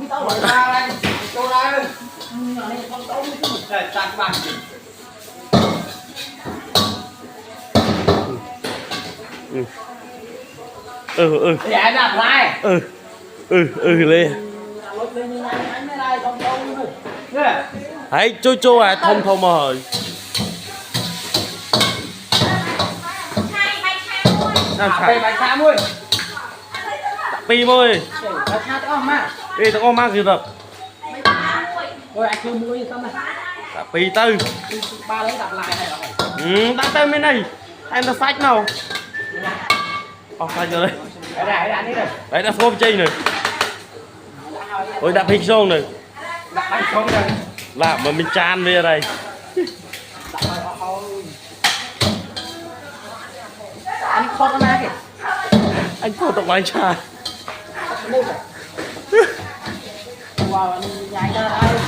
biết tao rồi ra đây cho đây này con tao để tạt bàn để đặt lại lên hãy chô à thông thông mà hỏi về bài xa mui pi môi bài xa tao mà đi tao có mang gì rồi rồi anh chưa mua gì xong này pi tư ba lấy đặt lại này rồi đặt tên bên này em ta sách nào sách rồi đây đây đây đấy đã phô chơi này ôi đặt hình xong này đặt bánh xong rồi làm mà mình chan về đây anh kho nó kìa anh phô tộc anh trai wow anh nhảy ra đây